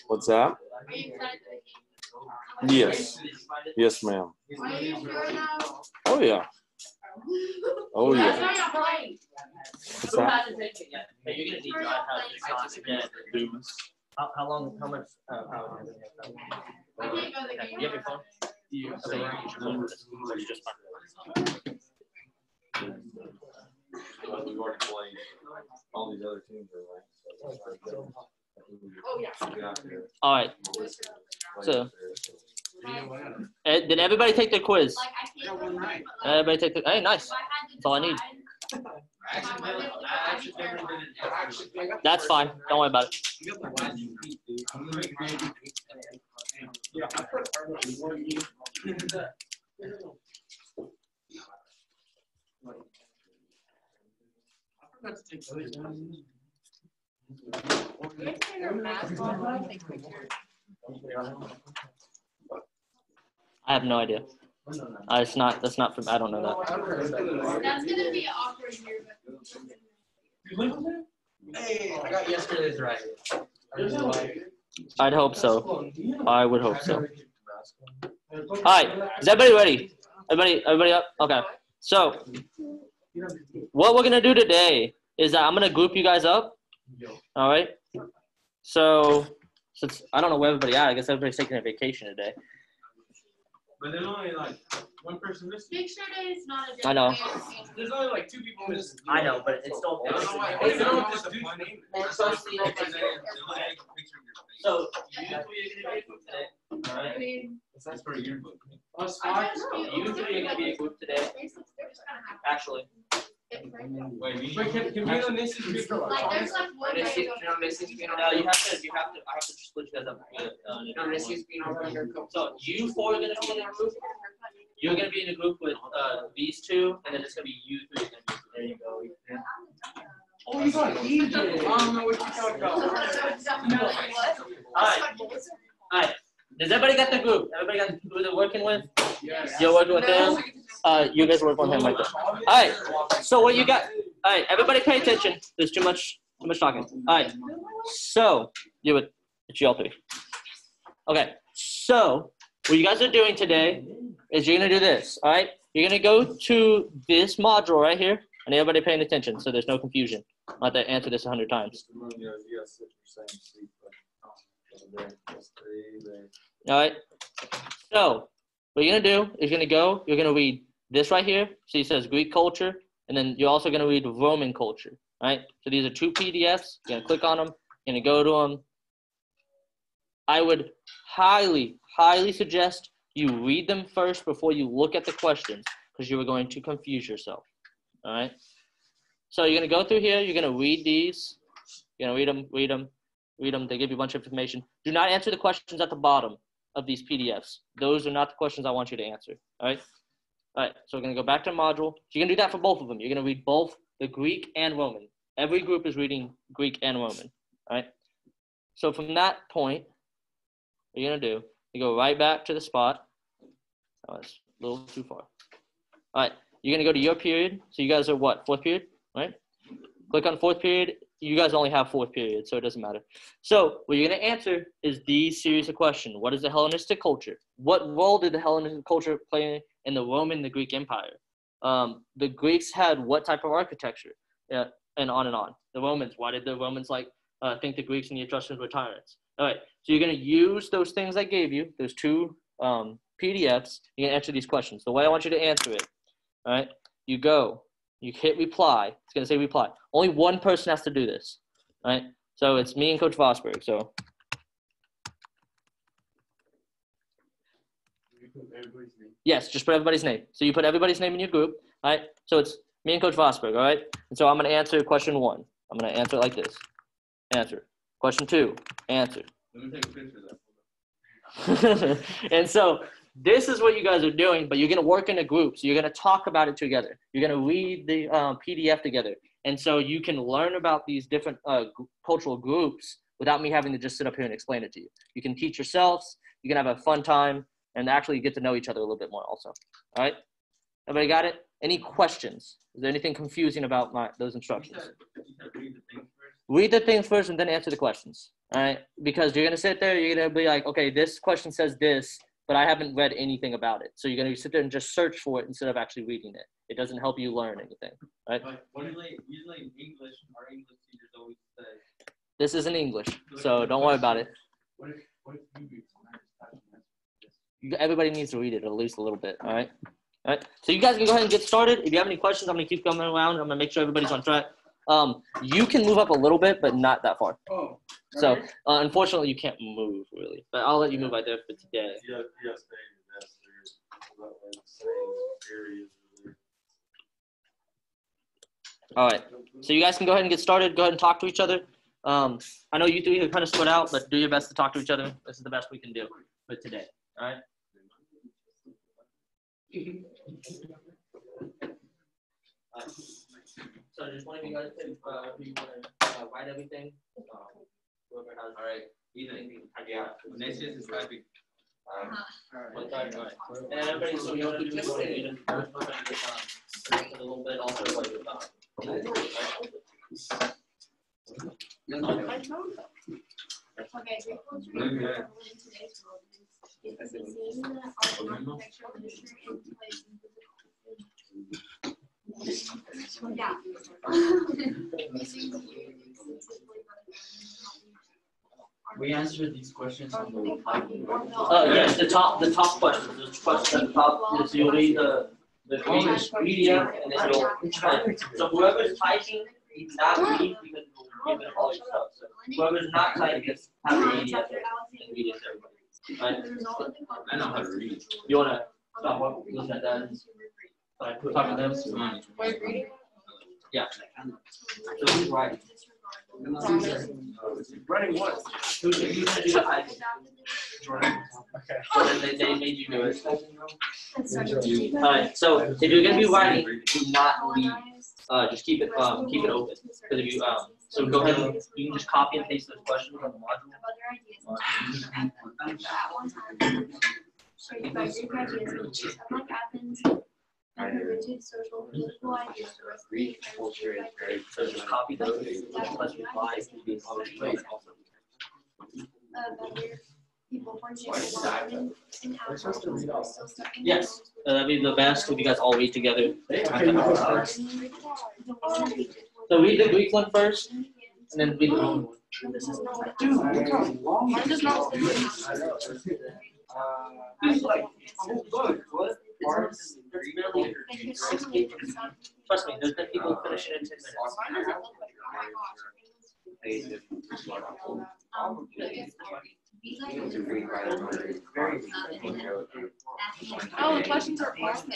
What's that? Yes. Yes, ma'am. Oh, yeah. Oh, yeah. What's that? You're gonna need dry house how long? How much power do you have? You have your phone? We've already played. All these other teams are like. All right. So, did everybody take their quiz? Everybody take the. Hey, nice. That's all I need. That's fine. Don't worry about it. I have no idea. It's not. That's not from. I don't know that. That's gonna be awkward here. Hey, I got yesterday's right. I'd hope so. I would hope so. All right. Is everybody ready? Everybody up? Okay. So, what we're gonna do today is that I'm gonna group you guys up. All right. So, since I don't know where everybody at, I guess everybody's taking a vacation today. But there's only like one person missing. Make sure that it's not a I know. There's only like two people missing. I know, but it's still. So, you three are gonna be a group today. All right. That's for your book. Us five? You three are gonna be a group today. Actually. Wait, can we on this is Like there's like one No, you have to. I have to split you guys up. So you four are gonna be in a group. You're gonna be in a group with these two, and then it's gonna be you three. There you go. Oh, you got EJ. I don't know what you're talking about. All right. Does everybody got the group? Everybody got who they're working with? Yes. You're working with them? You guys work on him right there. All right. So what you got? All right. Everybody pay attention. There's too much talking. All right. So it's y'all three. Okay. So what you guys are doing today is you're gonna do this. All right. You're gonna go to this module right here, and everybody paying attention, so there's no confusion. I'll have to answer this 100 times. All right. So what you're gonna do is you're gonna read this right here. So it says Greek culture, and then you're also gonna read Roman culture. All right. So these are two PDFs. You're gonna click on them. You're gonna go to them. I would highly suggest you read them first before you look at the questions, because you are going to confuse yourself. All right. So you're gonna go through here. You're gonna read these. You're gonna read them. They give you a bunch of information. Do not answer the questions at the bottom of these PDFs. Those are not the questions I want you to answer. All right. All right. So we're gonna go back to module. So you're gonna do that for both of them. You're gonna read both the Greek and Roman. Every group is reading Greek and Roman. All right. So from that point, what you're gonna do, you go right back to the spot. Oh, it's a little too far. All right. You're gonna go to your period. So you guys are what? Fourth period, right? Click on fourth period. You guys only have fourth period, so it doesn't matter. So what you're gonna answer is these series of questions. What is the Hellenistic culture? What role did the Hellenistic culture play in the Roman, the Greek Empire? The Greeks had what type of architecture? Yeah, and on and on. The Romans, why did the Romans think the Greeks and the Etruscans were tyrants? All right, so you're gonna use those things I gave you, those two PDFs. You're gonna answer these questions. The way I want you to answer it, all right? You hit reply. It's gonna say reply. Only one person has to do this, all right? So it's me and Coach Vosberg. So yes, just put everybody's name. So you put everybody's name in your group, all right? So it's me and Coach Vosberg, all right? And so I'm gonna answer question 1. I'm gonna answer it like this. Answer. Question 2. Answer. Let me take a picture of that. And so this is what you guys are doing, but you're going to work in a group. So you're going to talk about it together. You're going to read the PDF together. And so you can learn about these different cultural groups without me having to just sit up here and explain it to you. You can teach yourselves. You can have a fun time and actually get to know each other a little bit more also. All right? Everybody got it? Any questions? Is there anything confusing about those instructions? You said read the things first? Read the things first and then answer the questions. All right, because you're gonna sit there, you're gonna be like, okay, this question says this, but I haven't read anything about it. So you're gonna sit there and just search for it instead of actually reading it. It doesn't help you learn anything, right? But usually in English, our English teachers always say. This isn't English, so don't worry about it. What if you read something? Everybody needs to read it at least a little bit, all right? All right, so you guys can go ahead and get started. If you have any questions, I'm gonna keep coming around. I'm gonna make sure everybody's on track. You can move up a little bit, but not that far. Oh. So unfortunately, you can't move really, but I'll let you move right there for today. Yes, All right, so you guys can go ahead and get started. Go ahead and talk to each other. I know you three are kind of split out, but do your best to talk to each other. This is the best we can do for today. All right. So just one of you guys can who you want to write everything. Whoever has. All right. Ethan. Yeah. Next is typing. One time, all right. And everybody, so you don't keep this going. You just a little bit also like Okay, Greek culture is prevalent in today's world. It can be seen in art and architecture, literature, and plays in physical. Yeah. We answered these questions on the yes, the top questions. The question at the top is you'll read the Greek media and then you'll so whoever's typing needs not read because you'll give it all your stuff. So whoever's not typing just have the media and read it to everybody. Right? I know how to read. You wanna stop looking at that and talk to them? Yeah. So who's writing? Running what? Who's gonna do the typing? Okay. So then they made you do it. Alright, so if you're gonna be writing, do not leave. Just keep it open. Because if you so go ahead and you can just copy and paste those questions on the module. Greek culture is very So just copy those questions live and be Yes, that'd be the best if you guys all read together. So read the Greek one first, and then read the Roman one. Dude, look how long it is. It's like, oh, look, what? Trust me, there's been people who finish it in 10 Oh, the questions are awesome.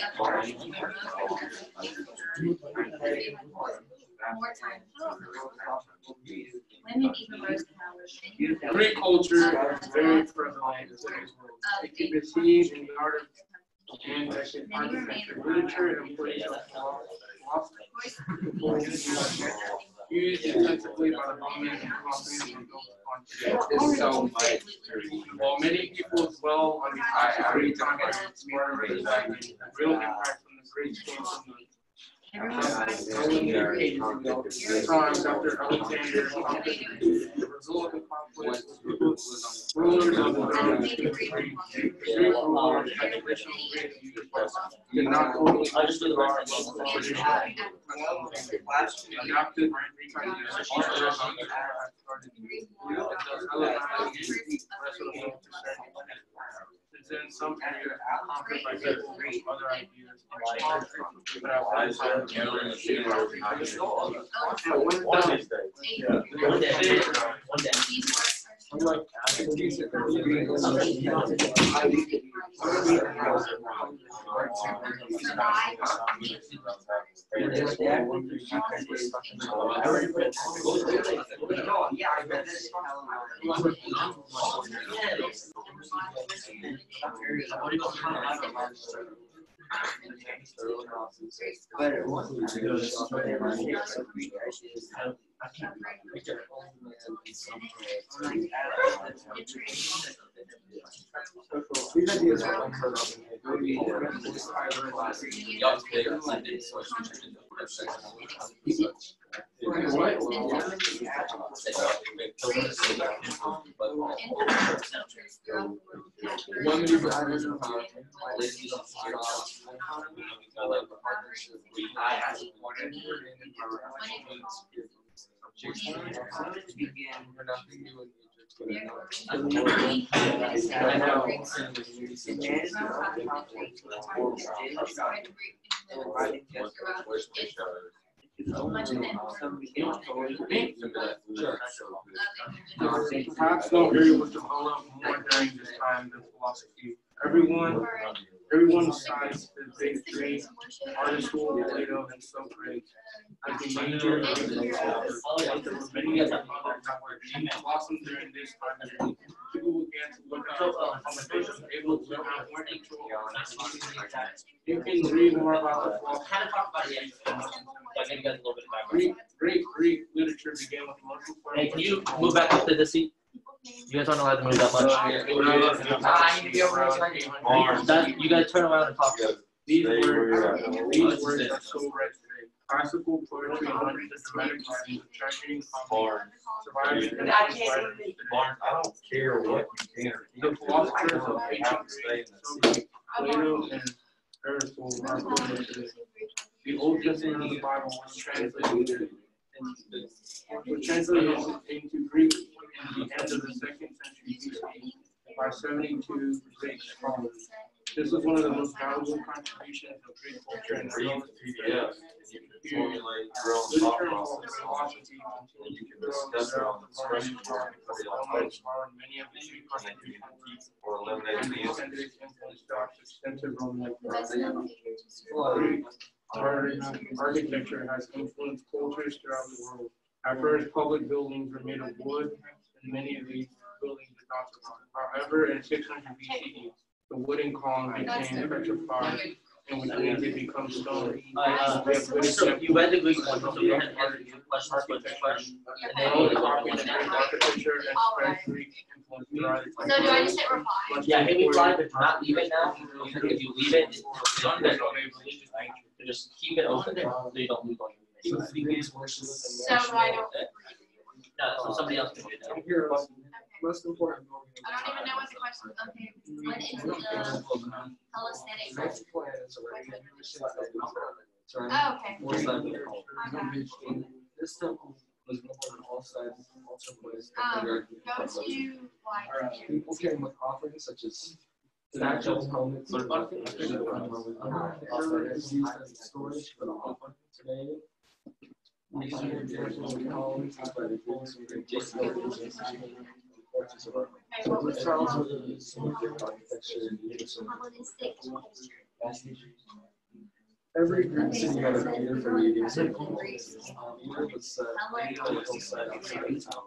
More time. Women even roast Greek culture is very prevalent in today's world. It can be seen in the art and architecture, literature, and plays used extensively by the Roman and while many people dwell on the Greek dominance, real impact from the Greeks came from the times after Alexander, the result of the conflict rulers of the Greek rulers and traditional Greek did not totally adopted it's in some areas conquered by other ideas and changes, but at that time, These ideas are unheard of. Perhaps no area was developed more during this time than philosophy. Everyone besides the big three, Aristotle, Plato, and Socrates, as the major philosophers. But there were many other that were blossomed during this time period. People began to look at conversations able to have more control over their society. You can read more about the philosophy. Greek literature began with Marcus. Hey, can you move back up to the seat? You guys aren't allowed to move that much. You guys turn around and talk. These words are so rich today. Classical poetry, hundreds of dramatic writings, tragedy, comedy, survivors, and I don't care what you can. the philosophers of ancient Greece, Socrates, Plato, and Aristotle are quoted today. The Old Testament of the Bible was translated into Greek in the end of the 2nd century BC by 72 great scholars. This was one of the most valuable contributions of Greek culture and PDF, you can formulate your own literature thought and process on it, philosophy and you can discuss it on the discussion board before the application, many of the Greek and you can keep or eliminate the answers. extensive Roman architecture has influenced cultures throughout the world. At first, public buildings were made of wood, and many of these buildings did not survive. However, in 600 BCE, the wooden column became petrified, and was made to become stone. You read the Greek one, so you had questions for the question. Architecture and spread Greek influence throughout the So do I just hit reply? Yeah, hit reply, but do not leave it now, because if you leave it, it's not good. So just keep it open so you don't lose all your information. So I don't. No, so somebody else can do it. Most important. I don't even know what the question is. Okay. What is the Hellenistic? Oh, okay. This temple was built on all sides, also was. Go to like. People came with offerings such as statues, helmets, and it's used as storage for the offering today. These are examples of columns by the Greeks who were just Okay, what was the architecture and Hellenistic culture? every Greek city had a theater for meetings. Either was set on the hillside outside the town.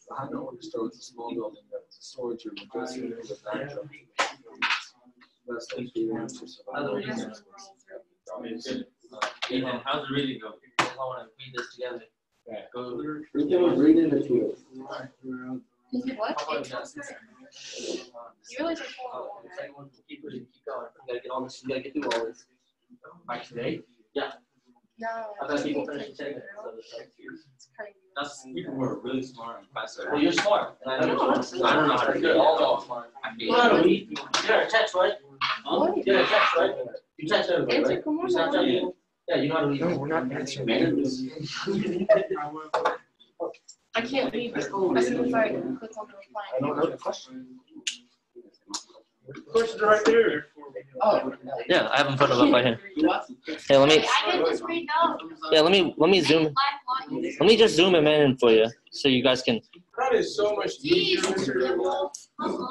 Behind the orchestra was a small building that was a storage room and dressing room with backdrop. That's the theater to survive. How's the reading go? I want to read this together. Go. Read into it. What? You really just Keep going. You gotta get all this. You gotta get through all this. By today? Yeah. No. I thought people finished taking it. It's crazy. That's People were really smart and fast. well, you're smart. And I know you're smart. I don't know how to do it. All smart. You know how to read. You're a text, right? You're a text, right? You text everybody, right? You Snapchat people? Yeah, you know how to read. No, we're not answering. I can't leave as soon as I click on the reply. I don't know the question. Questions are right there. Oh. Yeah, I have them put them up right here. Hey, let me. I didn't just read those. Yeah, let me zoom. Let me just zoom them in for you, so you guys can. That is so much easier.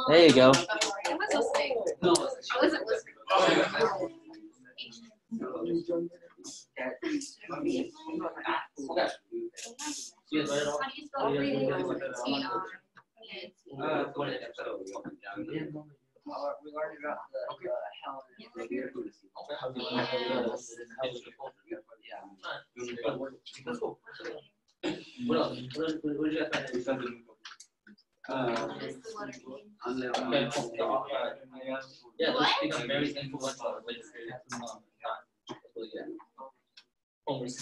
There you go. I was listening. I wasn't listening. You guys read it all? How do you spell reading? We learned about the Helen. That's cool. What else? What did you guys find? It's the letter E. Yeah, What? this becomes very influential in later periods of time. Well, yeah. Homeless.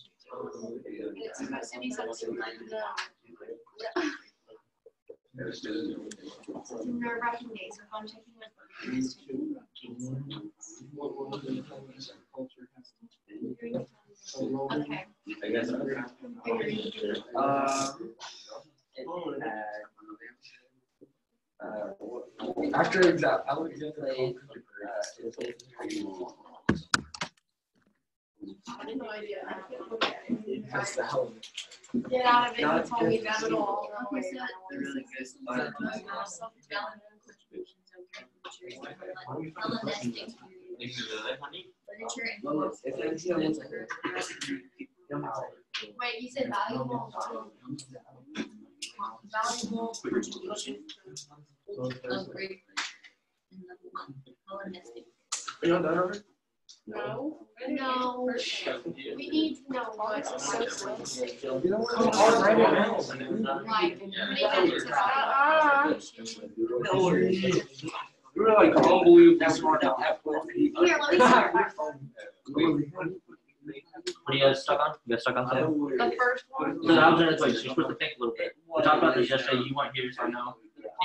It's supposed to be something like it's a nerve-wracking day, so if I'm taking okay. I guess. After exam, Alexander. No idea. That's the hell. Get out of it, you told me that at all. Wait, you said valuable contribution of Greek Hellenistic. You know that already? No. No. We need to know what You know what? like You were like unbelievable smart. here, let me start. What are you guys stuck on? You guys stuck on something? The first one. So I was gonna tell you, you're supposed to think a little bit. We talked about this yesterday, you weren't here, so I know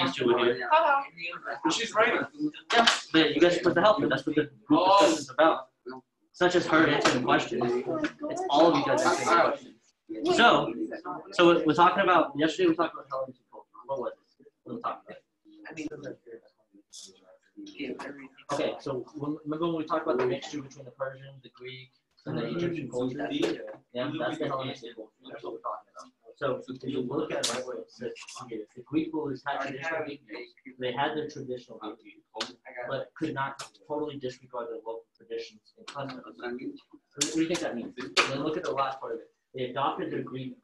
these two were here. Hello. She's writing. Yeah, but you guys are supposed to help her, that's what the group discussion is about. It's not just her answering questions, it's all of you guys answering questions. So we're talking about, yesterday we talked about Hellenistic culture. What was it? What were we talking about? Okay, so remember when we talked about the mixture between the Persian, the Greek, and the Egyptian culture? Yeah, that's the Hellenistic culture. That's what we're talking about. So if you look at it, where it says, okay, the Greek rulers had traditional Greek views. They had their traditional Greek views, but could not totally disregard their local traditions and customs. What do you think that means? And then look at the last part of it. They adopted the Greek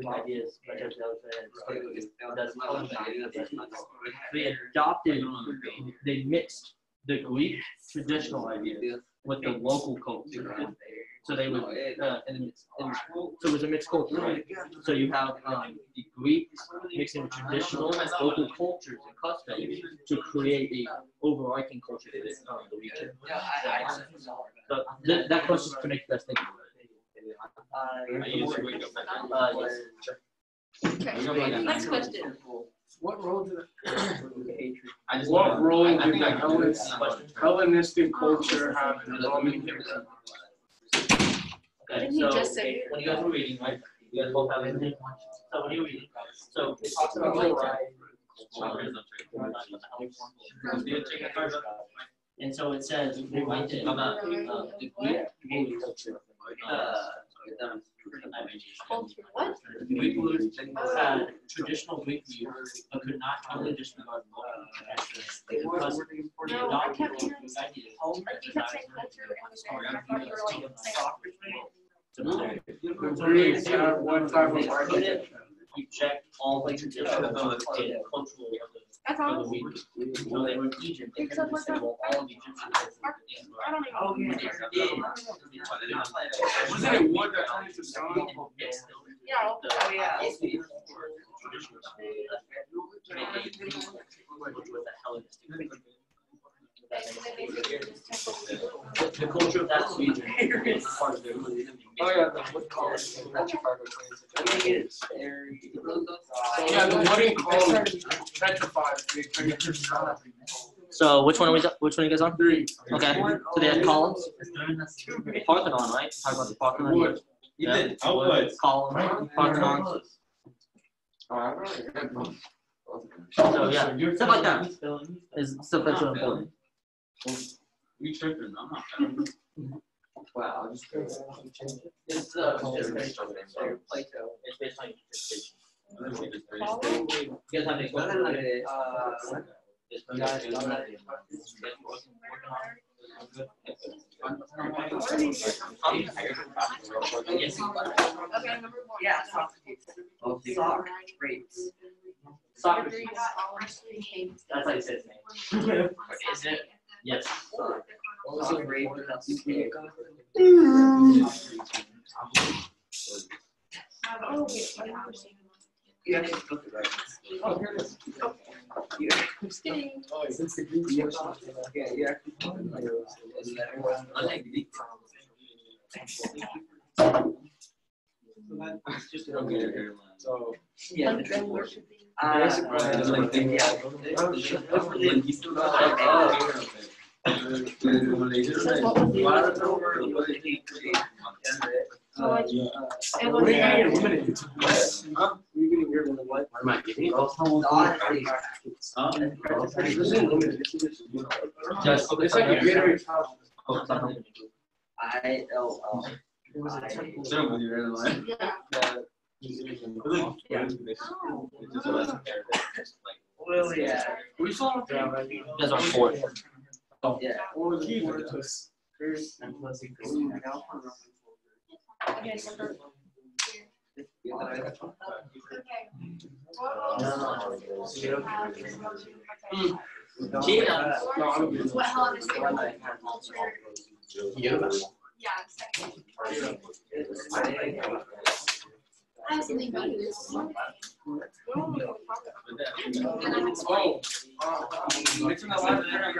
ideas, such as they mixed the Greek traditional ideas with the local culture. So they would, so it was a mixed culture, right? So you have the Greeks mixing traditional local cultures and customs to create a overarching culture for the region. So that question is to make you guys think about it. Okay. Next question. What role did What role did the Hellenistic culture have in the Roman Empire? Okay, Didn't he so just say- when you guys were reading, right? You guys both have anything? So when you were reading, so it talks about and so it says about the Greek culture. Culture, what? Greek rulers had traditional Greek views, but could not totally disregard local traditions because they No, I adopted kept those hearing ideas. like you kept saying culture and I thought you were like saying So Greeks have what type of architecture? reject all the traditions and cultural that's of the all. week. So they were in Egypt. They couldn't say, well, all of Egyptian culture is I don't even know. Wasn't it wood that turned into stone? Yeah. Oh, yeah. The culture of that region is part of their religion. Oh yeah, the wood college. Yeah, the wooden column petrified. So which one are you guys on? 3. Okay. So they had columns. Parthenon, right? Talk about the Parthenon. Wood. You did. I Wood, was. column, Parthenon. So yeah, stuff like that is stuff that's really important. You tripping? I'm not. Wow. It's based on interpretation. guys have any questions? Okay, number one. Yeah, sock grapes. Soccer. That's how you say his name. Is it? Yes. Sock grapes. Oh, You have to look at that. Oh, here it is. just kidding. Oh, since the Greek Yeah, yeah. I like Greek. So Yeah. It's like a Gatorade pouch. ILL. Well, yeah. We saw You guys are fourth. Yeah. what was the word? Okay, number. What Hellenistic culture? Yeah, second. I have something better this one. It's in the library.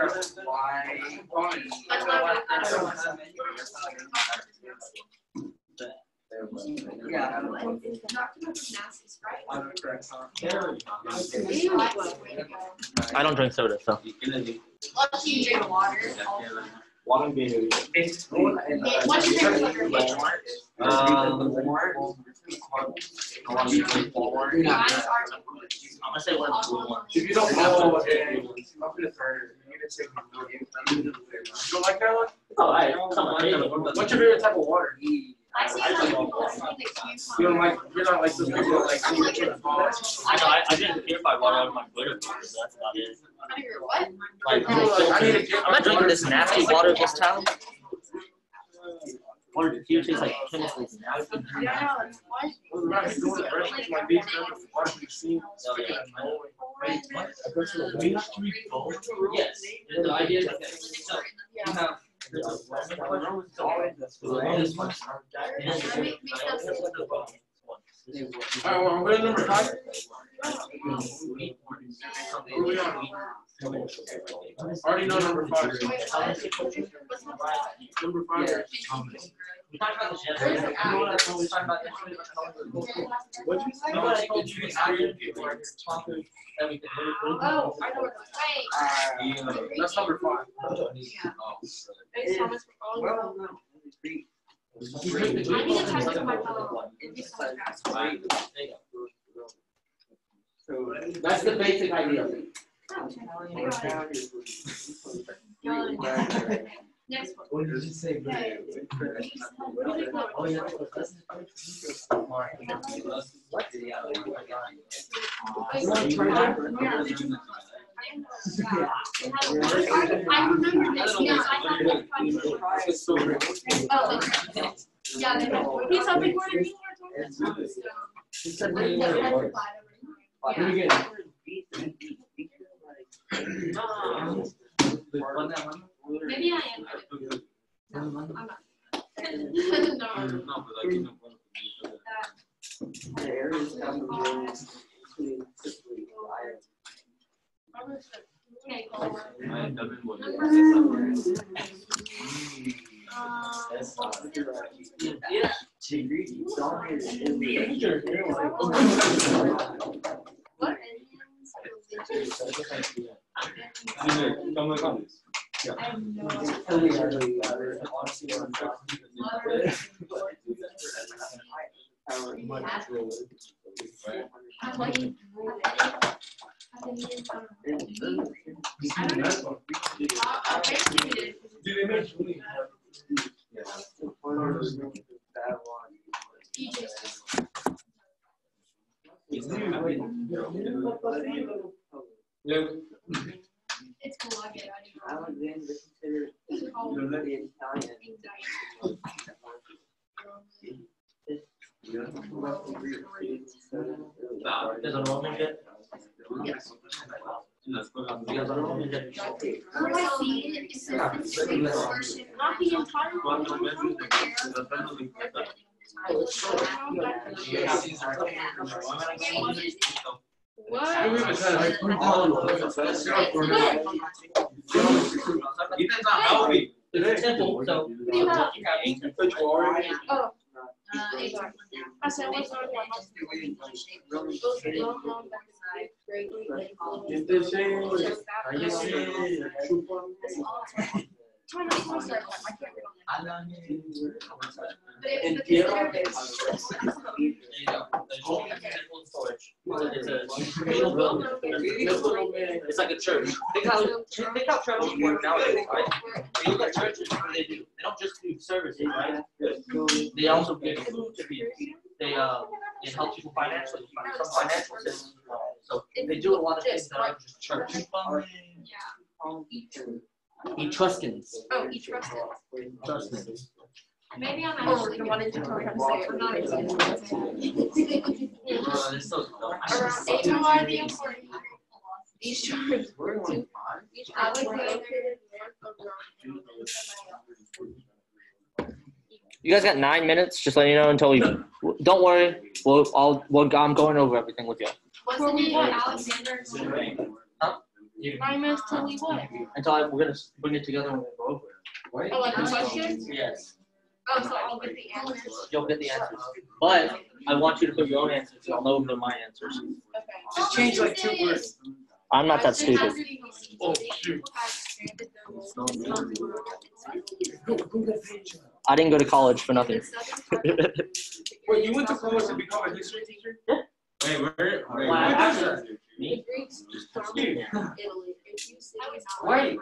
Yeah. Not too much nasty Sprite. I don't drink soda, so. Lucky you drink water. Water and Gatorade. What's your favorite flavor? Guys are. I'm gonna say one of the blue ones. If you don't know, okay, I'm gonna start it. You can say you don't like that one? Oh, alright, come on. What's your favorite type of water? I see some people that think it's You don't like, you're not like those people that like see your kid fall. I know, I didn't purify water out of my glitter bottle, so that's about it. What? Like, I'm not drinking this nasty water this time. Water here tastes like chemically nasty. Yeah, what? Yes, the idea is that Yeah. have this one. Alright, well, we're at number 5. Where we on? Already know number 5. Number 5. We talked about this yesterday. You know what I told you about yesterday? What'd you say? You know what I told you after topic that we could Oh, I know what. Wait. That's number 5. Yeah. Thanks, Thomas, for all your help. I need to type to my phone. So that's the basic idea. Next one. what did you say? Okay. Oh yeah. I remember this, yes, I thought that. Oh, okay. Yeah, they have. He's up in Gordon. Maybe I am. No, I'm not. No. The areas down the road between Sicily and Okay, cool. Yeah. What? I have no I'm like, Do they make chili? It's cool, I get it. Alexander considered It's called the Italian. There's a Roman yet? Yes. You guys are Roman yet? What I see is not the entire one. What? It's a temple, so. Oh. I said, what's on that? It's like a church. Think how churches work nowadays, right? You look at churches, what do? They don't just do services, right? They also give food to people. They help people financially, some financial systems. So they do a lot of things that aren't just church. Etruscans. Oh, Etruscans. Maybe I'm actually the one to tell me how to say it. I'm not excited. It's so dumb. Around 8 more the important. These charts were two. You guys got 9 minutes, just letting you know until we. Don't worry, I'm going over everything with you. What's the name of Alexander? Huh? 9 minutes till we what? Until we're gonna bring it together and we're gonna go over it. Oh, like the questions? Yes, Oh, so I'll get the answers. you'll get the answers, but I want you to put your own answers. So I'll know if they're my answers. Okay. Just change like 2 words. I'm not that stupid. Oh, shoot. I didn't go to college for nothing. Wait, you went to college to become a history teacher? Wait, where? Why, after me? Italy. Wait.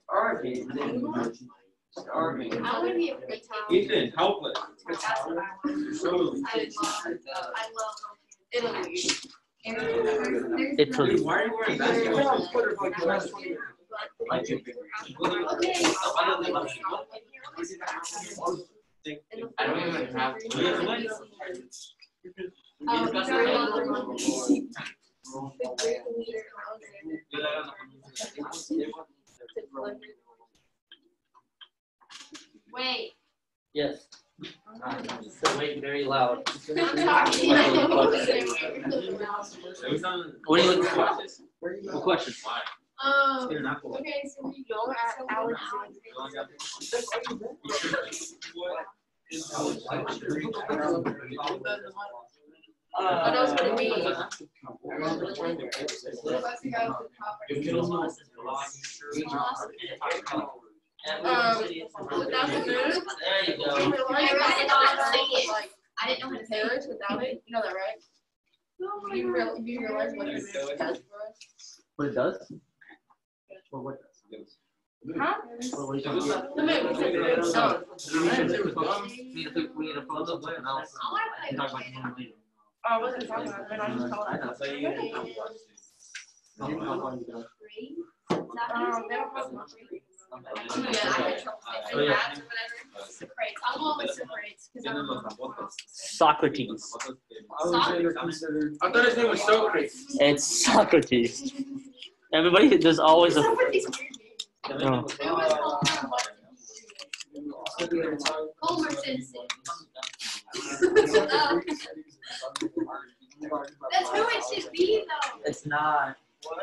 Army. Army. I want to be a free town. Ethan, helpless. That's what I want. So, I love Italy. Italy. why are you wearing basketball? Like you. I don't even have. Wait. Yes. So wait very loud. I'm talking. What are you looking for? What question? Okay, so we go at What else would it be? Without the move? There you go. I didn't know how to say it without it. You know that, right? Do you realize what the move does for us? What it does? Or what does? Huh? What are you talking about? The move. We need to follow up something else. We can talk about it later. Oh, I wasn't talking about it. I just called it. I'll go with separates because I don't know. Socrates. Alexander considered. I thought his name was Socrates. It's Socrates. Everybody, there's always a. Oh. Homer Simpson. That's who it should be, though. It's not.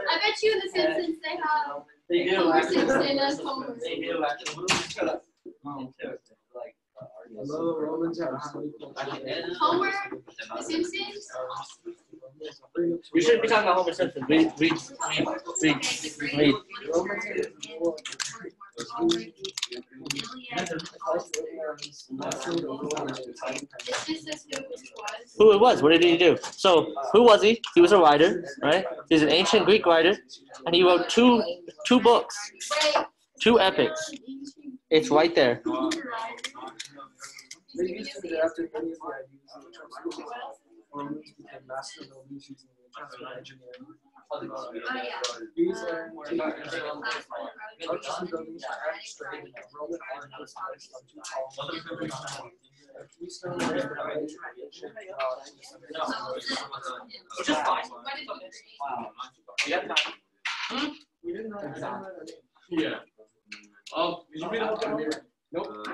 I bet you the Simpsons they have They do. Homer Actually. Simpson as Homer. They do actually. Although Romans have a highly cultured. Homer, the Simpsons. We shouldn't be talking about Homer Simpson. Read. Who it was? What did he do? So, who was he? He was a writer, right? He's an ancient Greek writer, and he wrote two books, 2 epics. It's right there. They used to do that after many of the ideas in the terms of Romans became master builders using the industrial engineering. Oh, yeah. These are Last one, churches and buildings are added straight, and Roman art was placed on two columns. The keystone was the major ancient Which is fine. Wow. We didn't know that. Yeah. Oh, did you read it? Nope.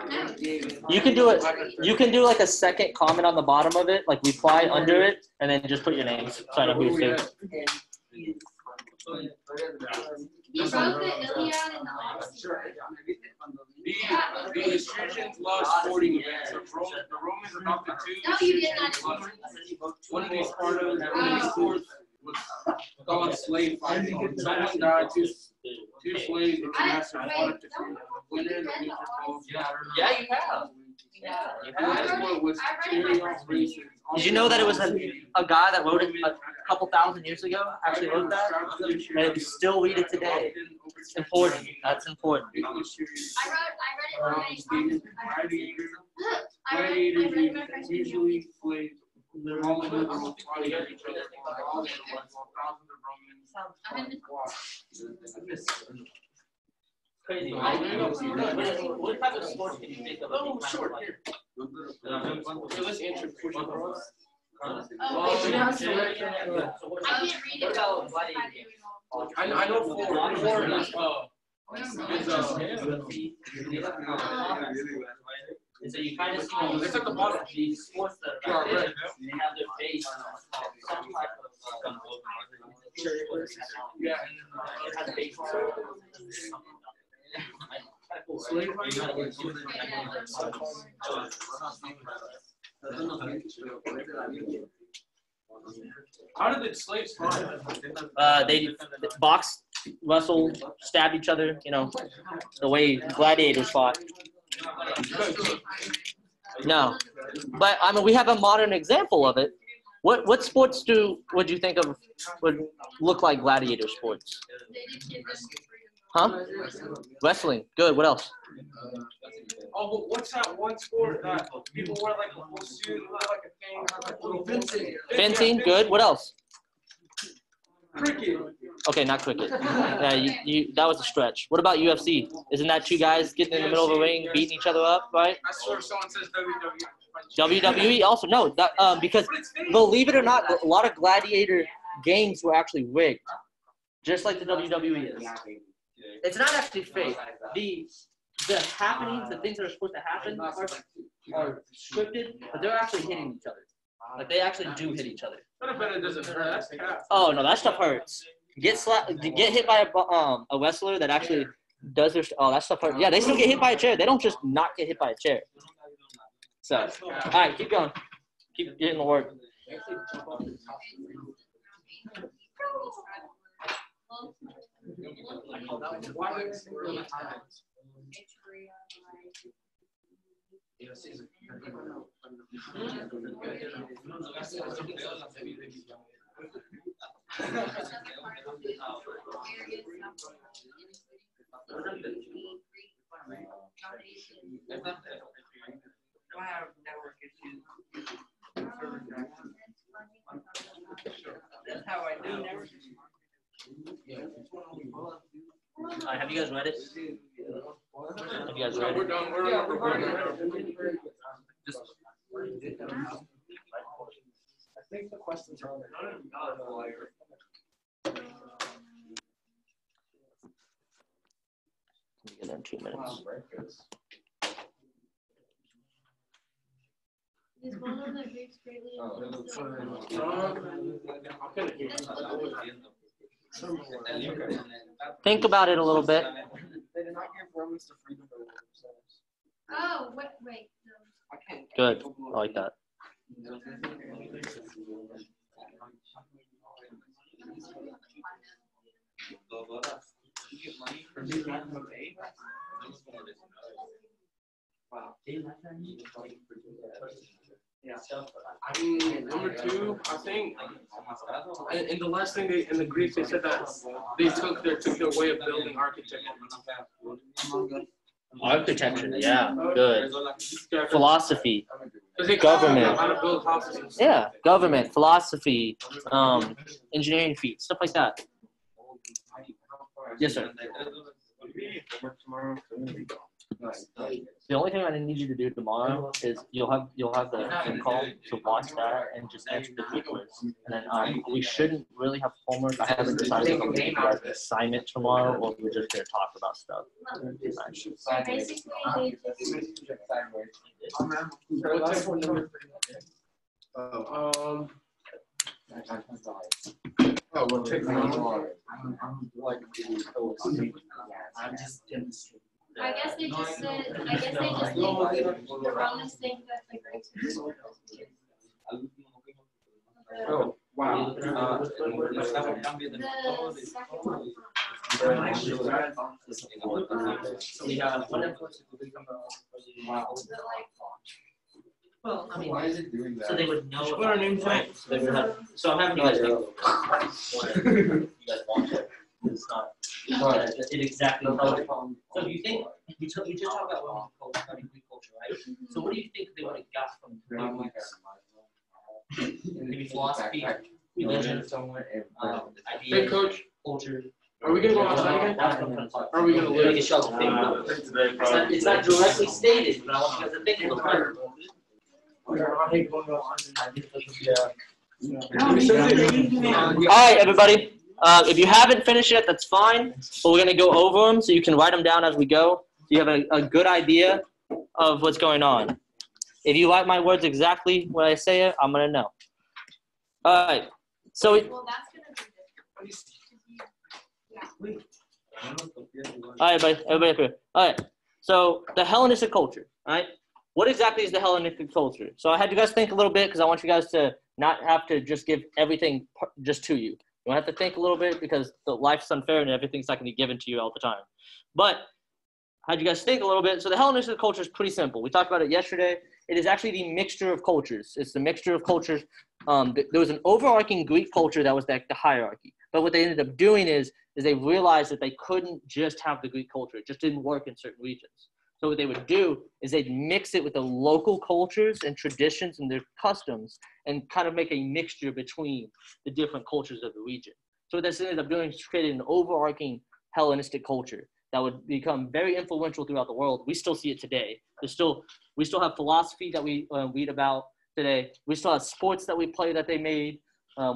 You can do it. You can do like a second comment on the bottom of it, like reply under it, and then just put your name. So I know who you say. He wrote the Iliad and the Odyssey. The Etruscans lost 40 events. The Romans adopted two. No, you did not. One of these Spartans, one of these sports was called slave fighting. Someone died, two slaves were massacred. Yeah, you have. Did you know that it was a guy that wrote it a couple thousand years ago? Actually wrote that, and we still read it today. It's important. That's important. I read it my Gladiators freshman usually year. played Roman liberals fighting each other for all their lives, while thousands of Romans. Crazy. What type of sports can you think of? Oh, sure. Let's answer the question. I can't read it. I know four So you kind of see it's at the bottom. these sports that are right there, they have their base on some type of Yeah. it has a base on How did the slaves fight? they box, wrestle, stab each other, you know, the way gladiators fought. No, but I mean, we have a modern example of it. What sports would you think of would look like gladiator sports? Huh? Wrestling. Good. What else? Oh, but what's that one sport that people wear like a full suit, look like a thing? Fencing. Fencing. Good. What else? Cricket. Okay, not cricket. Yeah, you that was a stretch. What about UFC? Isn't that two guys getting in the middle of a ring, beating each other up, right? I swear someone says WWE. WWE also no, that, because believe it or not, a lot of gladiator games were actually rigged, just like the WWE is. It's not actually fake. The happenings, the things that are supposed to happen are scripted, but they're actually hitting each other. Like they actually do hit each other. But I bet it doesn't hurt. That's cat. Oh no, that stuff hurts. Get hit by a wrestler that actually does their that stuff hurts. Yeah, they still get hit by a chair. They don't just not get hit by a chair. So, all right, keep going. Keep getting the work. That's how I do never. Have you guys read it? Have you guys read We're it? done. We're done. I think the questions are on there. We'll get there in 2 minutes. Is one of the Greeks greatly Think about it a little bit. They did not give Romans the freedom to rule themselves. Oh, wait. No. Good. I like that. Yeah. I mean, number two, I think, and the last thing in the Greeks, they said that they took their way of building architecture. Architecture, yeah, good. Philosophy. Does it Government. How to build houses and stuff. Yeah, government, philosophy, engineering feats, stuff like that. Yes, sir. The only thing I need you to do tomorrow is you'll have the Zoom call to watch that and just answer the quick quiz. And then we shouldn't really have homework. I haven't decided if I'm going to do an assignment tomorrow or we're just going to talk about stuff. So basically, they just What type of number? Oh, we'll take one more. I guess they just said, the Romans think that the Greeks are Oh, wow. the second one. The like, Well, I mean, Why is it doing that? so they would know. Put our names on it. So they would have. So I'm having you guys think. You guys watch it. It's not. It exactly tells you. So if you think you just talk about Roman culture, studying Greek culture, right? So what do you think they would have got from Greek? Maybe philosophy, religion, Hey, ideas, Coach, culture. are we gonna go outside again? That's what I'm trying to talk. Are we gonna Make live? a shelter thing. It's not directly stated, but I want you guys to think a little bit. All right, everybody. If you haven't finished yet, that's fine. But we're gonna go over them so you can write them down as we go. So you have a good idea of what's going on. If you like my words exactly when I say it, I'm gonna know. All right. So well, that's gonna be different. all right, everybody up here. All right. So the Hellenistic culture. All right. What exactly is the Hellenistic culture? So I had you guys think a little bit because I want you guys to not have to just give everything just to you. You have to think a little bit because the life's unfair and everything's not going to be given to you all the time. But how'd you guys think a little bit? So the Hellenistic culture is pretty simple. We talked about it yesterday. It is actually the mixture of cultures. It's the mixture of cultures. There was an overarching Greek culture that was the hierarchy. But what they ended up doing is they realized that they couldn't just have the Greek culture. It just didn't work in certain regions. So what they would do is they'd mix it with the local cultures and traditions and their customs and kind of make a mixture between the different cultures of the region. So what this ended up doing is creating an overarching Hellenistic culture that would become very influential throughout the world. We still see it today. We still have philosophy that we read about today. We still have sports that we play that they made.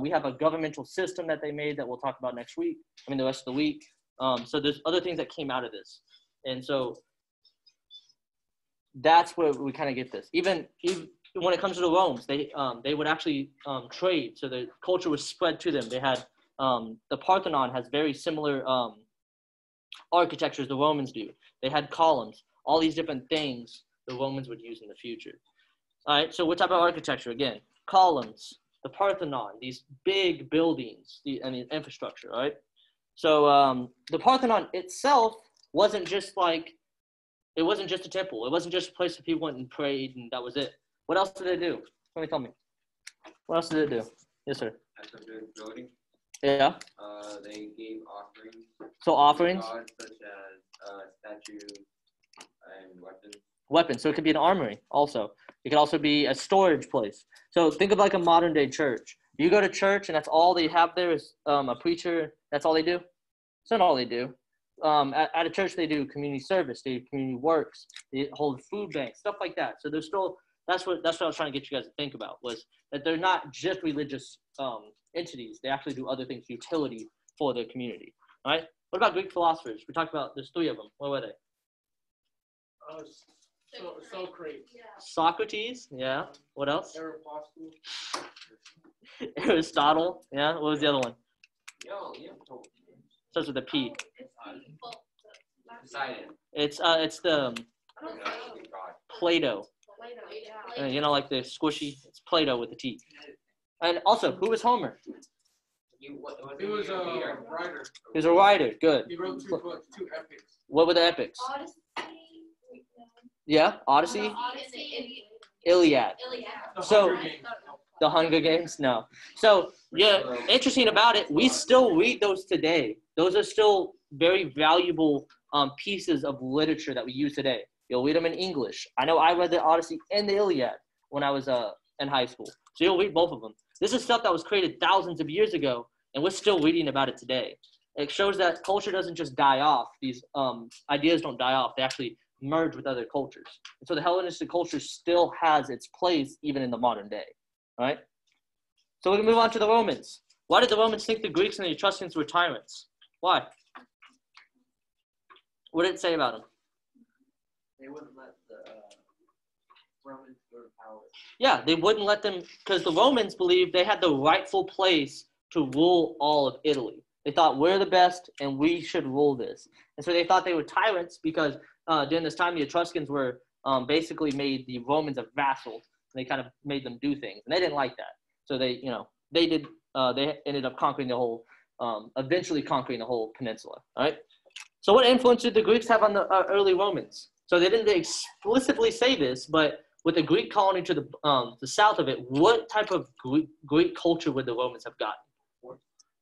We have a governmental system that they made that we'll talk about next week. I mean, the rest of the week. So there's other things that came out of this. And so that's where we kind of get this. Even when it comes to the Romans, they would actually trade. So the culture was spread to them. They had the Parthenon has very similar architecture as the Romans do. They had columns, all these different things the Romans would use in the future. All right, so what type of architecture? Again, columns, the Parthenon, these big buildings, infrastructure, all right? So the Parthenon itself wasn't just a temple. It wasn't just a place where people went and prayed and that was it. What else did they do? Somebody tell me. What else did they do? Yes, sir. That's a good building. Yeah. They gave offerings. So offerings? To God, such as statues and weapons. Weapons. So it could be an armory also. It could also be a storage place. So think of like a modern day church. You go to church and that's all they have there is a preacher. That's all they do? It's not all they do. At a church, they do community service, they do community works, they hold food banks, stuff like that. So there's still, that's what I was trying to get you guys to think about, was that they're not just religious entities. They actually do other things, utility for their community. All right. What about Greek philosophers? We talked about, there's 3 of them. What were they? Socrates. Yeah. Socrates. Yeah. What else? Aristotle. Aristotle. Yeah. What was the other one? Yeah. Starts with a P. Poseidon. It's the Plato. You know, like the squishy. It's Plato with the T. And also, who was Homer? He was a writer. He was a writer. Good. He wrote 2 books, 2 epics. What were the epics? Yeah, Odyssey, Iliad. So the Hunger Games? No. So yeah, interesting about it, we still read those today. Those are still very valuable pieces of literature that we use today. You'll read them in English. I know I read the Odyssey and the Iliad when I was in high school. So you'll read both of them. This is stuff that was created thousands of years ago, and we're still reading about it today. It shows that culture doesn't just die off. These ideas don't die off. They actually merge with other cultures. And so the Hellenistic culture still has its place even in the modern day. All right? So we're going to move on to the Romans. Why did the Romans think the Greeks and the Etruscans were tyrants? Why? What did it say about them? They wouldn't let the Romans go to power. Yeah, they wouldn't let them, because the Romans believed they had the rightful place to rule all of Italy. They thought, we're the best, and we should rule this. And so they thought they were tyrants because during this time, the Etruscans were basically made the Romans a vassals. They kind of made them do things, and they didn't like that. So they ended up conquering the whole, eventually conquering the whole peninsula. All right. So what influence did the Greeks have on the early Romans? So they didn't explicitly say this, but with the Greek colony to the south of it, what type of Greek culture would the Romans have gotten?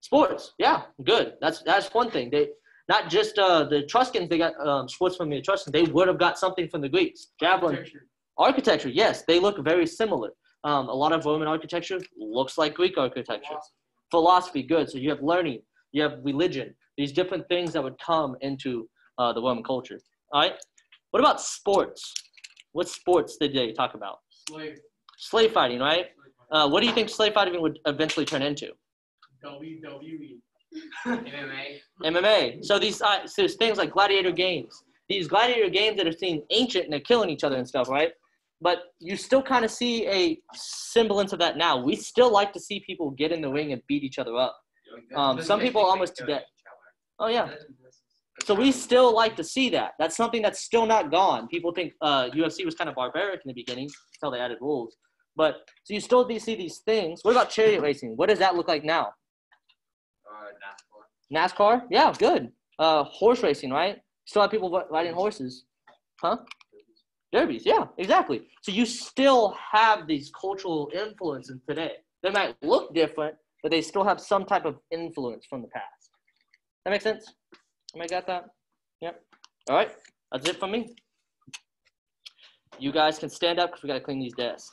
Sports. Yeah, good. That's one thing. They not just the Etruscans. They got sports from the Etruscans. They would have got something from the Greeks. Javelin. Architecture. Yes, they look very similar. A lot of Roman architecture looks like Greek architecture. Philosophy. Good. So you have learning. You have religion. These different things that would come into the Roman culture. All right. What about sports? What sports did they talk about? Slave fighting, right? What do you think slave fighting would eventually turn into? WWE. MMA. So these there's things like gladiator games. These gladiator games that are seen ancient and they're killing each other and stuff, right? But you still kind of see a semblance of that now. We still like to see people get in the ring and beat each other up. Some people almost to death. Oh, yeah. So we still like to see that. That's something that's still not gone. People think UFC was kind of barbaric in the beginning until they added rules. But so you still do see these things. What about chariot racing? What does that look like now? NASCAR? Yeah, good. Horse racing, right? Still have people riding horses. Huh? Derbies, yeah, exactly. So you still have these cultural influences today. They might look different, but they still have some type of influence from the past. That makes sense? Everybody got that? Yep. All right, that's it from me. You guys can stand up because we got to clean these desks.